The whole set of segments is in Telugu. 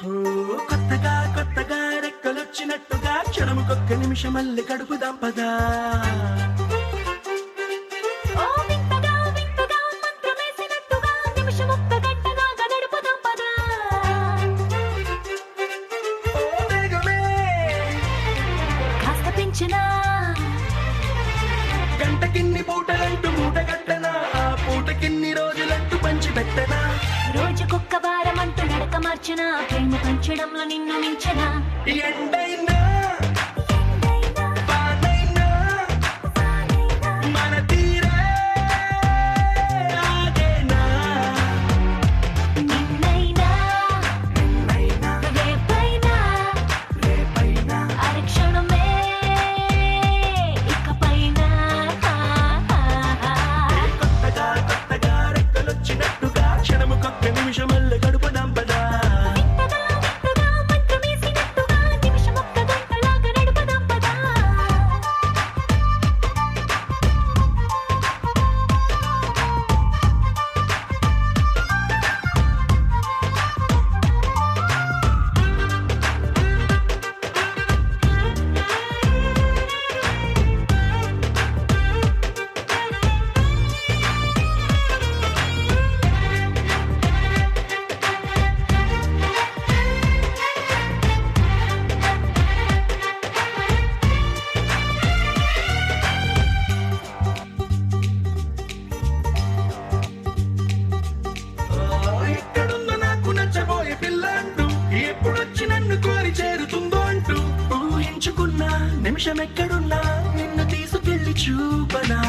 కొత్తగా కొత్తగా రెక్కలొచ్చినట్టుగా క్షణముకొక్క నిమిషమల్లి గడుపుదాం పదా. గంటకిన్ని పూటలంటూ మూట కట్టనా, ఆ పూటకిన్ని రోజులంటూ పంచి పెట్టనా. రోజుకొక్క వారం అంటూ నడక మార్చనా, ప్రేమ పంచడంలో నిన్ను మించనా. ఎండైనా వానైనా మన తీరే ఆగేనా. నిన్నైనా రేపైనా అరక్షణమే ఇకపైన. కొత్తగా కొత్తగా రెక్కలొచ్చినట్టుగా క్షణముకొక్క నిమిషమల్లి గడుపుదాం పదా. ఎక్కడుందో నాకు నచ్చబోయే పిల్లంటూ, ఎప్పుడొచ్చి నన్ను కోరి చేరుతుందో అంటూ ఊహించుకున్నా నిమిషం ఎక్కడున్నా నిన్ను తీసుకెళ్లి చూపనా.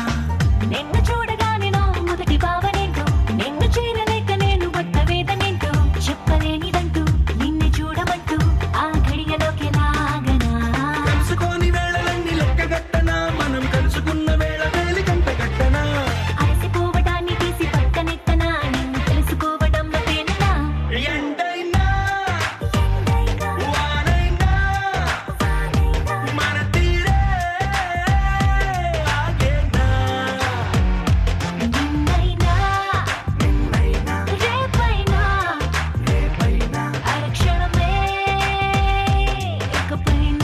నిన్ను చూడగానే నా మొదటి భావనేంటో, నిన్ను చేరలేక నేను కొత్త వేదనేంటో, చెప్పలేనిదంటూ నిన్ను చూడమంటూ ఆ ఘడియలోకి లాగనా. కలుసుకోని వేళలన్నీ లెక్కగట్టనా, మనం కలుసుకున్న వేళ వేలి కంట కట్టనా. అలసిపోవడాన్ని తీసి పక్కనెత్తనా, నిన్ను తెలుసుకోవడంలో తేనెనా. ఎండైనా వానైనా మన తీరే ఆగేనా. నిన్నైనా రేపైనా అరక్షణమే ఇకపైన.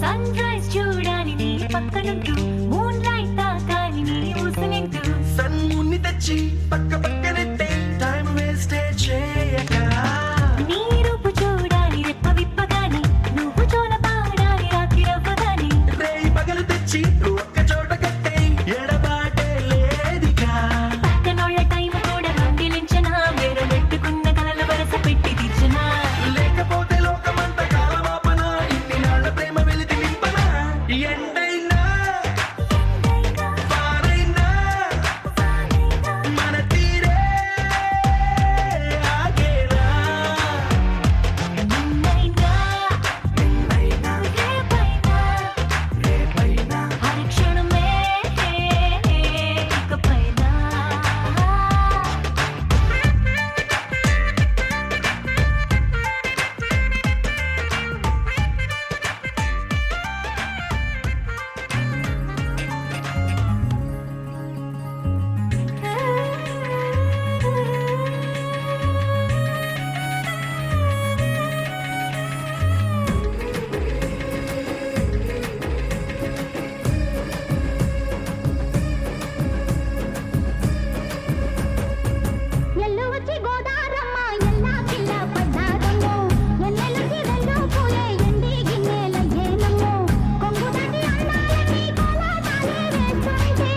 సన్ రైజ్ చూడాలి నీ పక్కనుంటూ, మూన్ లైట్ తాకాలి నీ ఊసనింటూ. సన్ముని తెచ్చి పక్క పక్కనెట్టే టైం వేస్ట్ చేయక. నీ రూపు చూడాలి రెప్ప విప్పగాని, నువ్వు జోల పాడాలి రాత్రి రవ్వగాని. రేయి పగలు తెచ్చి ఒక్క చోట కట్టే ఎడబాటే లేదిగా. పక్కనోళ్ళ టైం కూడా దొంగిలించనా, వేరే పెట్టుకున్న కలలు వరస పెట్టి తీర్చనా. లేకపోతే లోకమంత కాలమాపన, ఇన్ని నాళ్ళ ప్రేమ వెలితి నింపనా. ఎండైనా వానైనా మన తీరే ఆగేనా. నిన్నైనా రేపైనా అరక్షణమే ఇకపైన. ఎల్లు వచ్చి గోదారమ్మ ఎల్లా కిల్ల పడ్డారమ్మో, ఎన్నెలకి రెండు పూలే ఎండి గిన్నెలయ్యేనమ్మో, కొంగు దాటి అన్నాలకి కోలాటాలే వేస్తుంటే.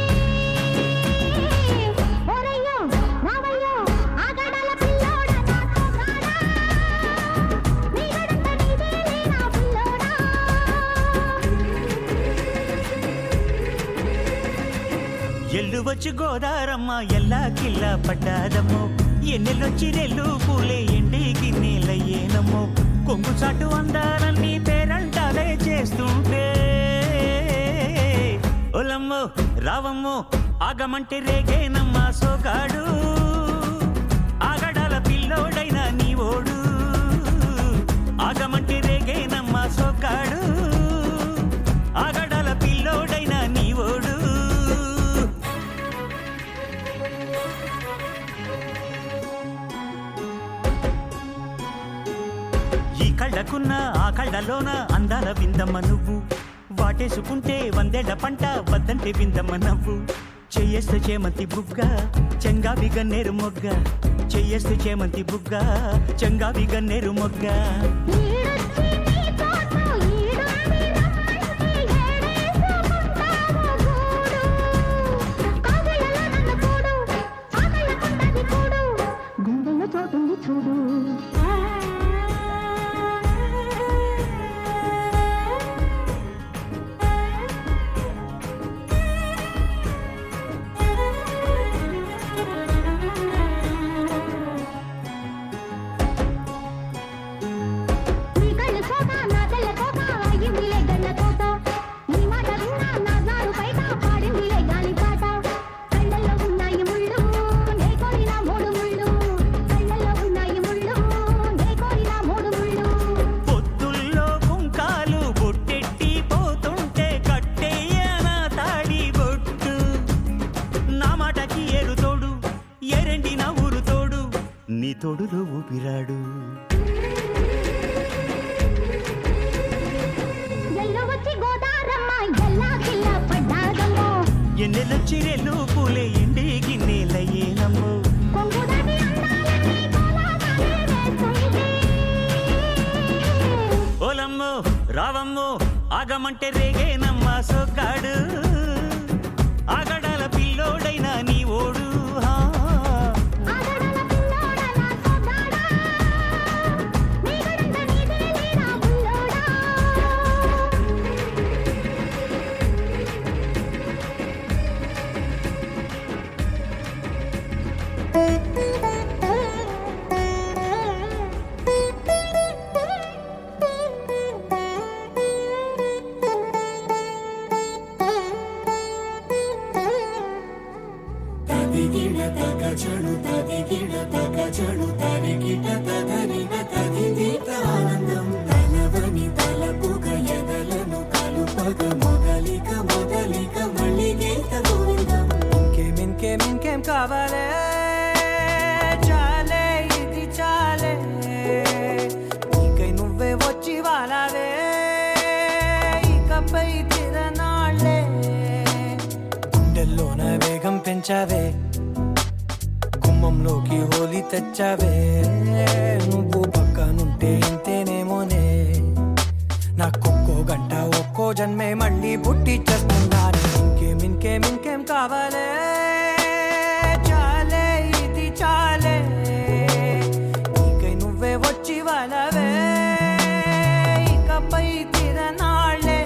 ఓరయ్యో రావయ్యో ఆగడాల పిల్లోడ నాతో రాడా, నీ గడంత నీదేలే నా పిల్లోడా. ఎల్లు వచ్చి గోదారమ్మ ఎల్లా కిల్ల పడ్డాదమ్మో, ఎన్నెలొచ్చి రెల్లు పూలే ఎండి గిన్నెలయ్యేనమ్మో, కొంగు చాటు అందాలన్నీ పేరంటాలే చేస్తుంటే ఒలమ్మో రావమ్మో ఆగమంటే రేగేనమ్మా సోగాడు ఆగడాల పిల్లోడైనా నీ ఓడు ఆగమంటే రేగేనమ్మా సోగాడు ఆగడాల పిల్లోడైనా నీ ఓడు ఈ కళ్ళకున్న ఆ కళ్ళలోన అందాల విందమ్మ నువ్వు వాటేసుకుంటే వందేళ్ల పంట వద్దంటే విందమ్మ నవ్వు చెయ్యేస్తే చేమంతి బుగ్గ చెంగావి గన్నేరు మొగ్గ చెయ్యేస్తే చేమంతి బుగ్గ చెంగావి గన్నేరు మొగ్గ ఈడొచ్చి నీ తోట ఈడుంది రమ్మంటే ఏడేసుకుంటావు గూడు కాగలలో నన్ను కూడు ఆకళ్ళకుంటది కూడు గుండెల్లో చోటుంది చూడు నీ కళ్ళు కోట నా తెల్ల కోట అయ్యిందిలే గన్న కోట నీ మాట విన్నా నా జారు బయట పాడిందిలే గాలి పాట కళ్ళల్లో ఉన్నాయి ముళ్ళు నే కోరిన మూడు ముళ్ళు కళ్ళల్లో ఉన్నాయి ముళ్ళు నే కోరిన మూడు ముళ్ళు పొద్దుల్లో కుంకాలు బొట్టెట్టి పోతుంటే కట్టేయన తాడి బొట్టు నా మాటకి ఏరు తోడు ఎరండి నా ఊరు తోడు నీ తోడులో ఊపిరాడు ఎల్లు వచ్చి గోదారమ్మ ఎల్లా కిల్ల పడ్డాదమ్మో ఎన్నెలొచ్చి రెల్లు పూలే ఎండి గిన్నెలయ్యేనమ్మో కొంగుదాని అందాలన్నీ కోలాటాలే వేస్తుంది ఓలమ్మో రావమ్మో ఆగమంటే రేగేనమ్మా సొగ్గాడు ఆగడాల పిల్లోడైనా నీ ఓడు ఆగడల పిల్లోడ నా సోగాడా నీగడంత నీదేలే నా బుల్లోడా తదిగిడ తగ చెడు తదిగిడ తగ చెడు తరిగిట తదరిన తదిదీత ఆనందం తలవని తలపుగ ఎదలను కలుపగ మొదలిక మొదలిక మళ్ళీ గీత గోవిందం ఇంకేం కావాలే చాలే ఇది చాలే నీకై నువ్వే వచ్చి వాలావే ఇకపై తిరనాళ్ళే గుండెల్లోన వేగం పెంచావే గుమ్మంలోకి హోలీ తెచ్చావే నువ్వు పక్కనుంటే ఇంతేనేమోనే నాకొక్కో గంట ఒక్కో జన్మే మళ్ళీ పుట్టి చేస్తున్నాను ఇంకేం కావాలే చాలే ఇది చాలే నీకై నువ్వే వచ్చి వాళ్ళవే ఇకపై తిరనాళ్ళే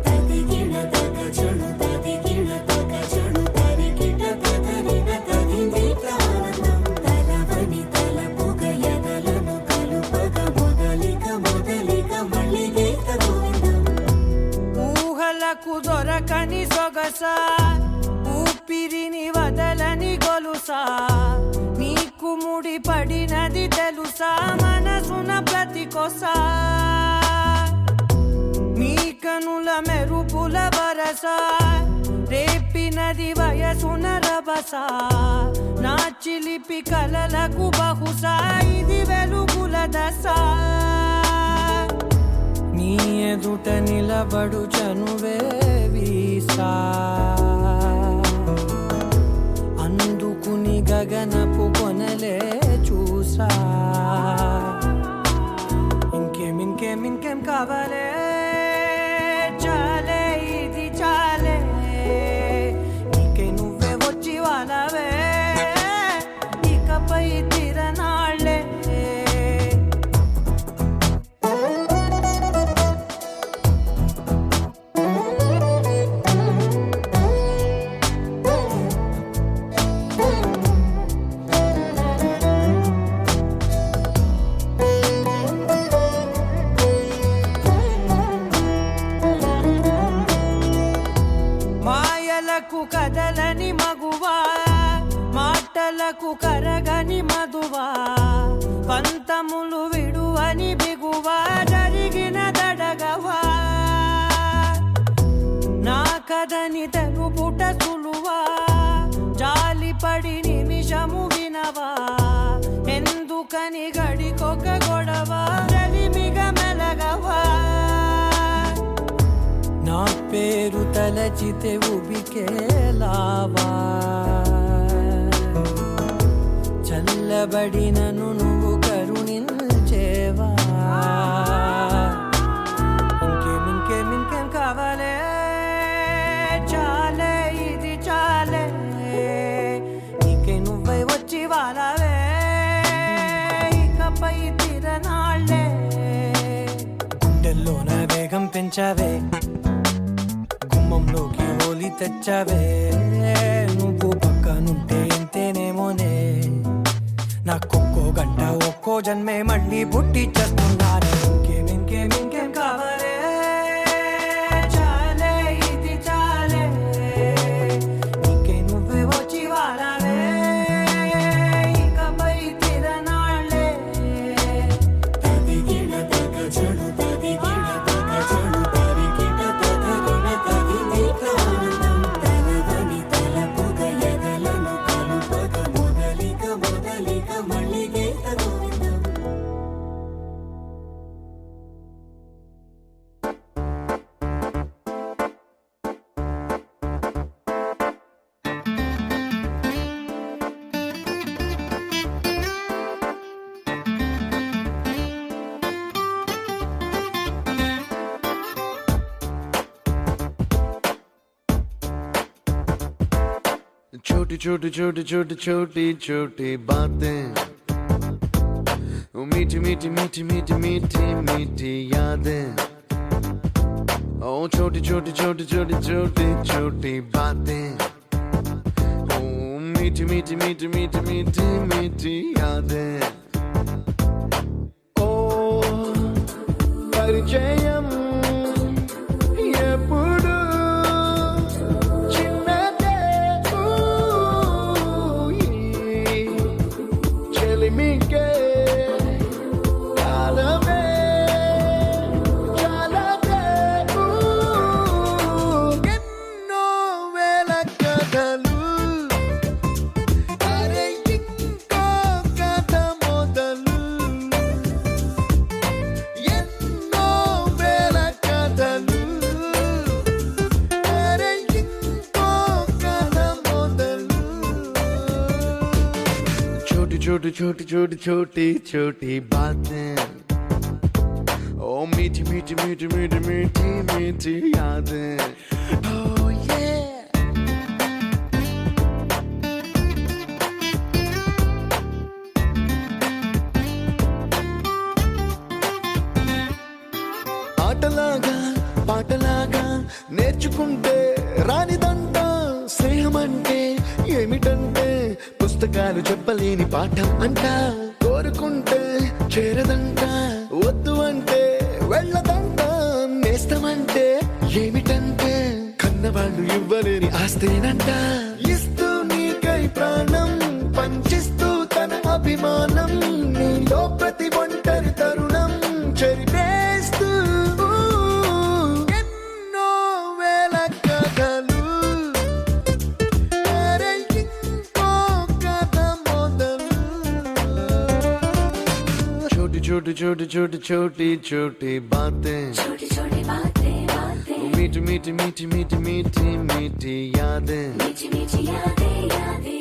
తదిగిడ తగ చెడు తదిగిడ తగ చెడు తరిగిట తదరిన తదిదీత ఆనందం తలవని తలపుగ ఎదలను కలుపగ మొదలిక మొదలిక మళ్ళీ గీత గోవిందం ఊహలకు దొరకని సొగస ఊపిరిని వదలని గొలుసా నీకు ముడి పడినది తెలుసా మనసున ప్రతి కొసా నీ కనుల మెరుపుల వరస రేపినది వయసున రభస నా చిలిపి కలలకు బహుశా ఇది వెలుగుల దశ నీ ఎదుట నిలబడు చనువే వీసా అందుకుని గగనపు కొనలే చూసా ఇంకేం కావాలే చాలే ఇది చాలే నీకై నువ్వే వచ్చి వాళ్ళవే ఇకపై తిరనాళ్ళే బాధకు కరగని మధువా పంతములు విడువని బిగువా జరిగిన దడగవా నా కథని తెలుపుట సులువా జాలిపడి నిమిషము వినవా ఎందుకని గడికొక గొడవ రలిమిగ మెలగవా నా పేరు తలచితే ఉబికేలావా చల్లబడినను నువ్వు కరుణించేవా ఇంకేం కావాలే చాలే ఇది చాలే నీకే నువ్వై వచ్చి వాలవే ఇకపై తిరనాళ్ళే గుండెల్లోన వేగం పెంచావే గుమ్మంలోకి హోలీ తెచ్చావే నువ్వు పక్కనుంటే ఎంతేనేమోనే నాకొక్కో గంట ఒక్కో జన్మే మళ్ళీ పుట్టి చేస్తున్నాను ఇంకేం కావాలే చాలే ఇది చాలే నీకే నువ్వే వచ్చి వారాలే ఇకపై తిరనాళ్ళే తదిగిన తగ చెడు తదిగిన తగ చెడు తరిగిన తగరిన తదిగిన ఆనందం తలవని తలపుగ ఎదలను కలుపగ మొదలిక మళ్ళీ గోవిందం छोटी छोटी छोटी छोटी छोटी छोटी बातें वो मीठी मीठी मीठी मीठी मीठी मीठी यादें ओ छोटी छोटी छोटी छोटी छोटी छोटी बातें ओ मीठी मीठी मीठी मीठी मीठी मीठी यादें ओ परिचयम ఎప్పుడు చిన్నదే చెలిమికే కాలమే చాలదే ఎన్నో వేల కథలు అరే ఇంకో కథ మొదలు ఎన్నో వేల కథలు అరే ఇంకో కథ మొదలు छोटी छोटी छोटी छोटी छोटी बातें ओ मीठी मीठी मीठी मीठी मीठी मीठी यादें oh yeah ఆటలాగా పాటలాగా నేర్చుకుంటే రానిదంట స్నేహం అంటే ఏమిటంటే పుస్తకాలు చెప్పలేని పాఠం అంట కోరుకుంటే చేరదంట వద్దు అంటే వెళ్ళదంట నేస్తమంటే ఏమిటంటే కన్నవాళ్ళు ఇవ్వలేని ఆస్తేనంట ఇస్తూ నీకై ప్రాణం పంచిస్తూ తన అభిమానం నీలో ప్రతి ఒంటరి తరుణం చెరిపేస్తూ ఎన్నో వేల కథలు అరే ఇంకో కథ మొదలు छोटी छोटी छोटी छोटी छोटी छोटी बातें छोटी छोटी बातें बातें मीठी मीठी मीठी मीठी मीठी मीठी यादें मीठी मीठी यादें यादें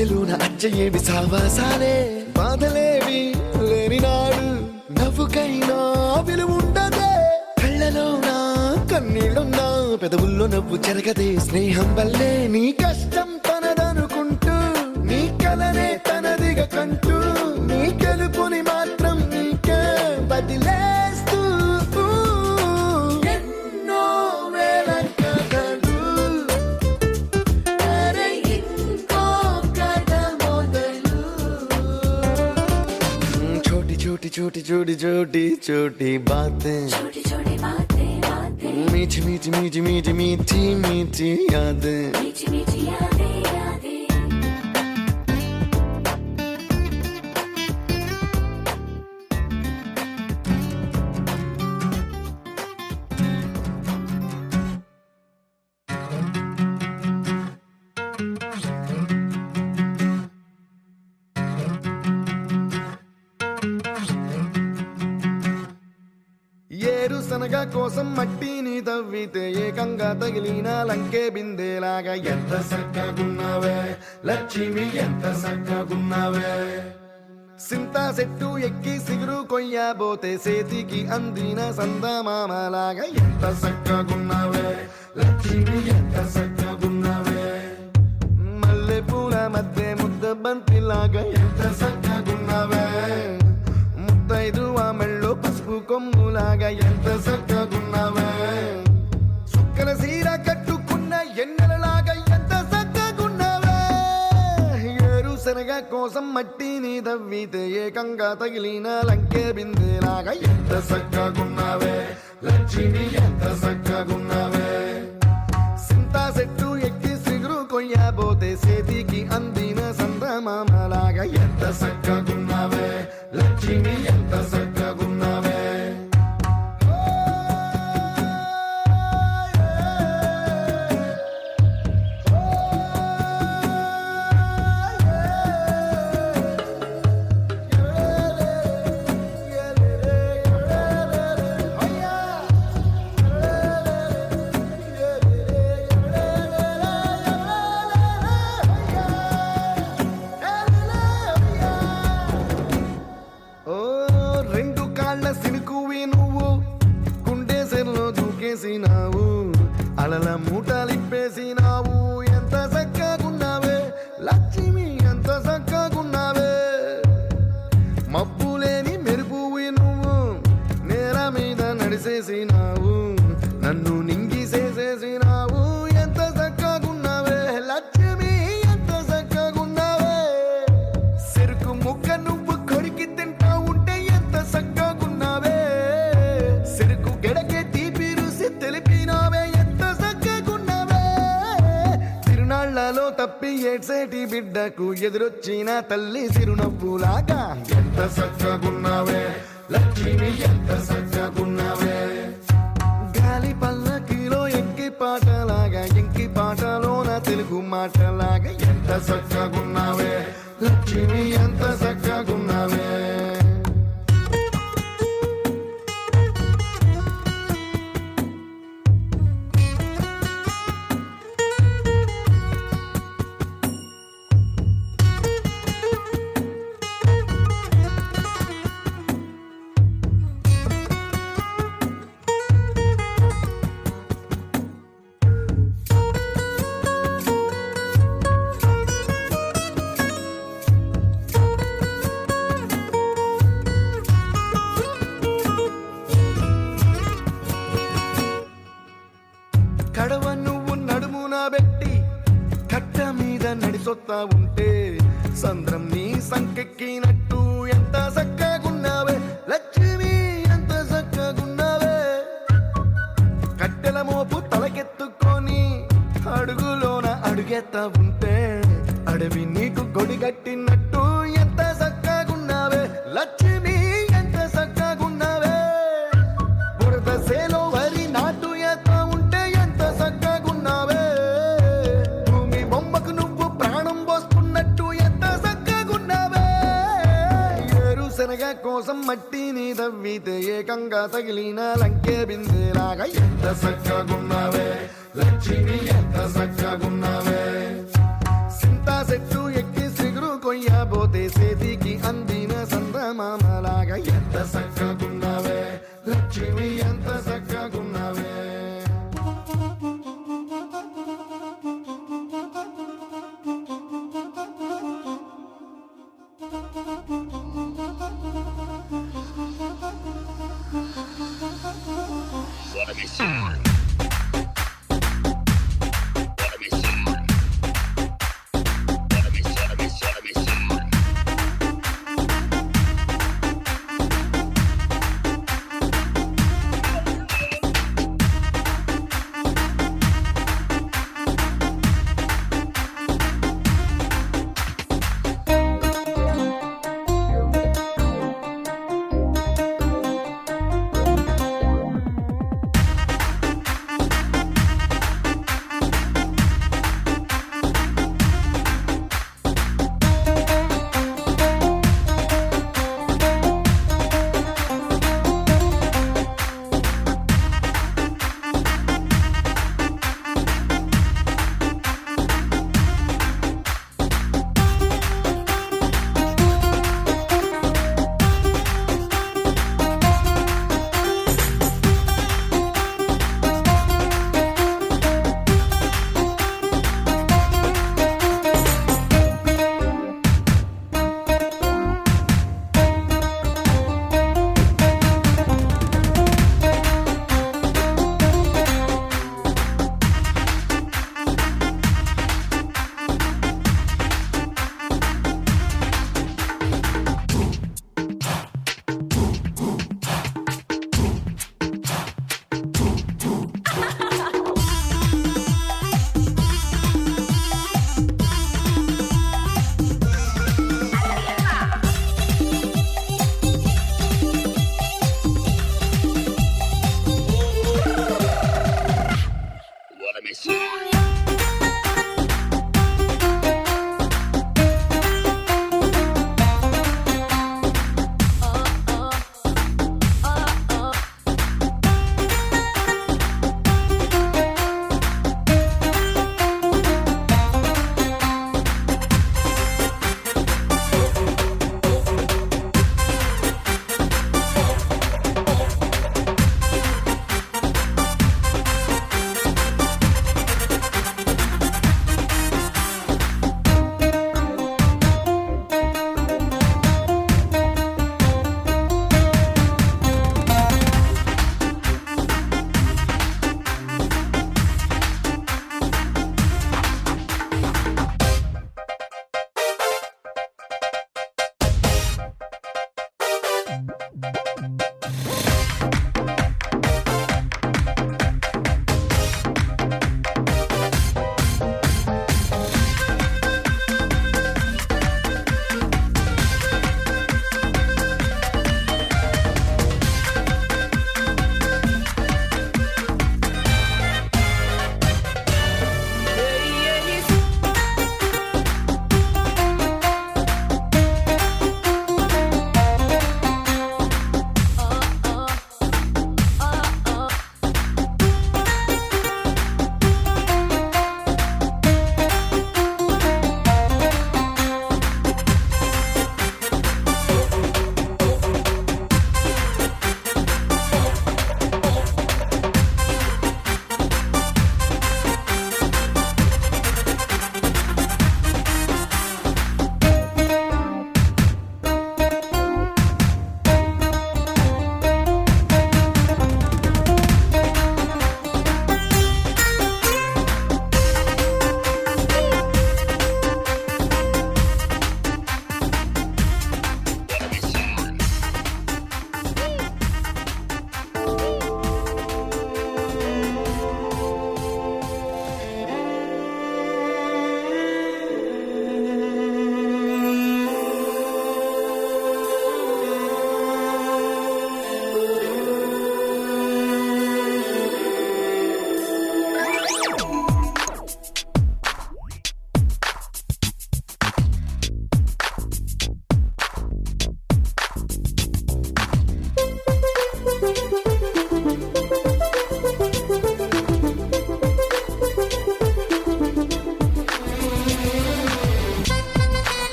గుండెలోన అచ్చయేవి సావాసాలే బాధలేవి లేని నాడు నవ్వుకైనా విలువుండదే కళ్ళలోనా కన్నీళ్ళున్నా పెదవుల్లో నవ్వు చెరగదే స్నేహం వల్లే నీ కష్టం తనదనుకుంటూ నీ కలనే తనదిగా కంటూ నీ గెలుపుని మాత్రం నీకే బదిలేస్తూ ఎన్నో వేల కథలు అరే ఇంకో కథ మొదలు छोटी छोटी छोटी छोटी छोटी छोटी बातें छोटी छोटी बातें बातें मीठी मीठी मीठी मीठी मीठी मीठी यादें मीठी मीठी यादें यादें ఏరుశనగ కోసం మట్టిని తవ్వితే ఏకంగా తగిలిన లంకే బిందేలాగా ఎంత చక్కగున్నావే లక్ష్మి ఎంత చక్కగున్నావే సింతా చెట్టు ఎక్కి సిగురు కొయ్యబోతే చేతికి అందిన సందమామలాగా ఎంత చక్కగున్నావే లక్ష్మి ఎంత చక్కగున్నావే మల్లె పూల మధ్య ముద్ద బంతిలాగా ఎంత చక్కగున్నావే ముద్దైదు మెళ్ళో పసుపు కొమ్ములాగా ఎంత చక్కగున్నావే సుక్కల సీర కట్టుకున్న ఎన్నెలలాగా ఎంత చక్కగున్నావే ఏరుశనగ కోసం మట్టిని తవ్వితే ఏకంగా తగిలిన లంకే బిందేలాగా ఎంత చక్కగున్నావే లక్ష్మి ఎంత చక్కగున్నావే సింతా చెట్టు ఎక్కి సిగురు కొయ్యబోతే చేతికి అందిన సందమామలాగా ఎంత చక్కగున్నావే లక్ష్మి ఎంత చక్కగున్నావే ఓ రెండు కాళ్ళ సినుకువి నువ్వు గుండె సెల్లో దూకేసినావు అలల మూటలిప్పేసినావు ఎంత చక్కగున్నావే లక్ష్మి ఎంత చక్కగున్నావే మబ్బులేని మెరుపువి నువ్వు నేల మీద నడిసేసినావు నన్ను నింగిసేసేసినావు ఎంత చక్కగున్నావే లక్ష్మి ఎంత చక్కగున్నావే చెరుకు ముక్క నువ్వు కొరికి తింటా ఉంటే ఎంత చక్కగున్నావే చెరుకు గెడకే తీపి రుసి తెలిపినావే ఎంత చక్కగున్నావే తిరునాళ్లలో తప్పి ఏడ్సేటి బిడ్డకు ఎదురొచ్చిన తల్లి చిరునవ్వులాగా ఎంత చక్కగున్నావే లక్ష్మి ఎంత చక్కగున్నావే గాలి పల్లకిలో ఎంకి పాటలాగా ఎంకి పాటలోన తెలుగు మాటలాగా ఎంత చక్కగున్నావే లక్ష్మి ఎంత చక్కగున్నావే కడవ నువ్వు నడుమున పెట్టి కట్ట మీద నడిసొత్తా ఉంటే సంద్రం నీ సంకెక్కినట్టు ఎంత చక్కగున్నావే లక్ష్మి ఎంత చక్కగున్నావే కట్టెల మోపు తలకెత్తుకొని అడుగులోన అడుగెత్తా ఉంటే అడవి నీకు గొడిగట్టినట్టు ఎంత చక్కగున్నావే లక్ష్మి ఎంత చక్కగున్నావే బురద సేలో వరి నాటు ఎత్తా ఉంటే ఎంత చక్కగున్నావే భూమి బొమ్మకు నువ్వు ప్రాణం పోస్తున్నట్టు ఎంత చక్కగున్నావే ఏరుశనగ కోసం మట్టిని తవ్వితే ఏకంగా తగిలిన లంకే బిందేలాగా ఎంత చక్కగున్నావే లక్ష్మి ఎంత చక్కగున్నావే సింతా చెట్టు ఎక్కి Hippopotamus.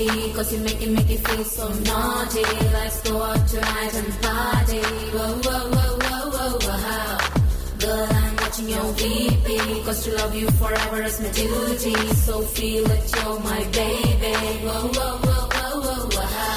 booty, cause you make it feel so naughty. Let's go out tonight and party. Whoa, whoa, whoa, whoa, whoa, wow. Girl, I'm watching your VP, cause to love you forever is my duty. So feel it, you're my baby. Whoa, whoa, whoa, whoa, whoa, wow.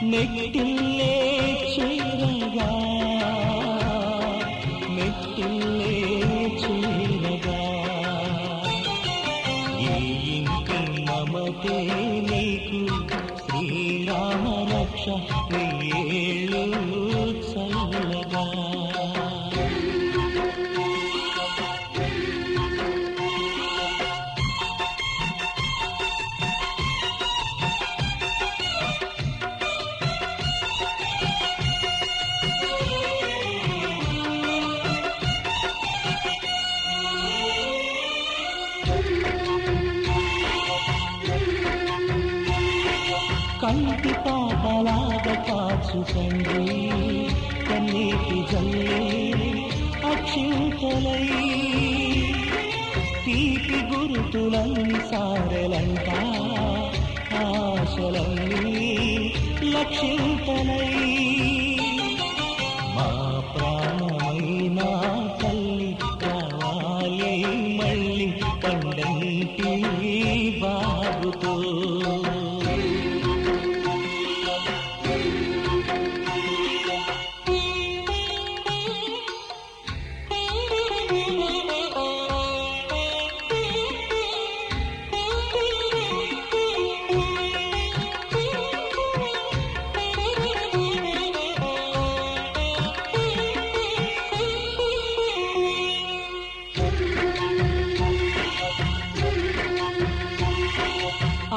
మెట్టిల్లే చేరగా మెట్టిల్లే చేరగా ఈ ఇంటి మమతే నీకు శ్రీరామ రక్ష వెయ్యేళ్ళు చల్లగా కంటి పాపలాగా కాచు తండ్రి కన్నీటి జల్లే అక్షింతలై తీపి గురుతులన్నీ సారెలంట ఆశలన్నీ లక్షింతలై మా ప్రాణమైన తల్లి కావాలి మళ్ళీ పండంటి బాబుతో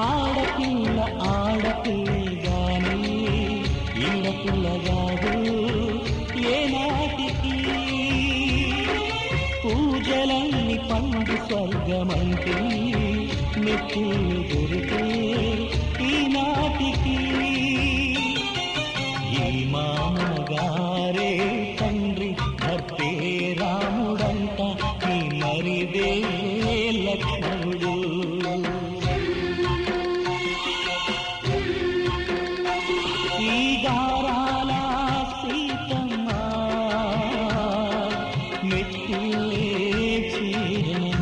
ఆడపిల్ల ఆడపిల్లగాని ఈడపిల్లగాదు ఏనాటికి పూజలన్నీ పండు స్వర్గమంటే నెత్తులు దొరికే ఈనాటికి ఈ మామగారే తండ్రి భర్తే రాముడంట ఈ మరిదే లక్ష్మణుడు ఈ గారాల సీతమ్మ మెట్టిల్లే చీరమ్మ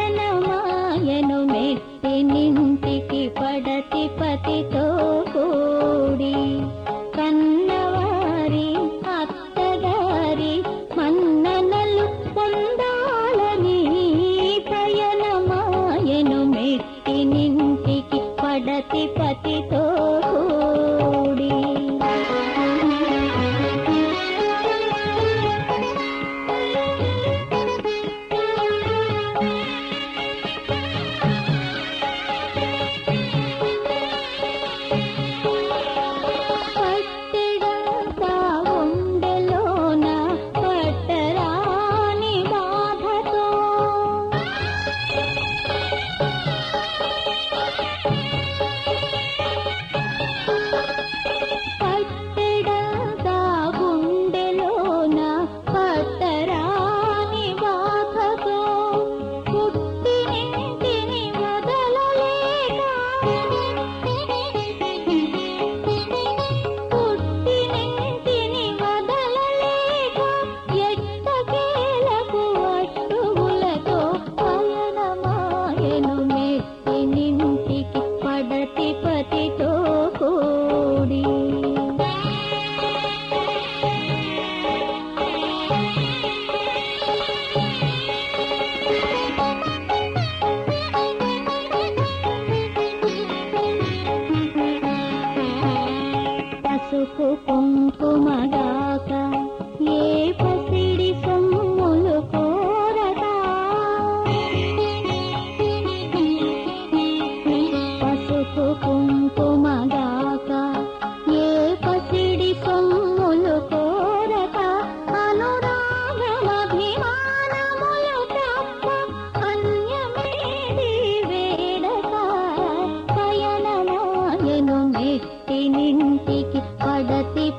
పయనమాయను మెట్టి నింటికి పడతి పతితో కూడి కన్నవారి అత్తగారి మన్ననలు పొందాలని పయనమాయను మెట్టి నింటికి పడతి పతితో కూడి పట్టెడంతా ఉండెలోన పట్టరాని బాధతో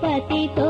పతితో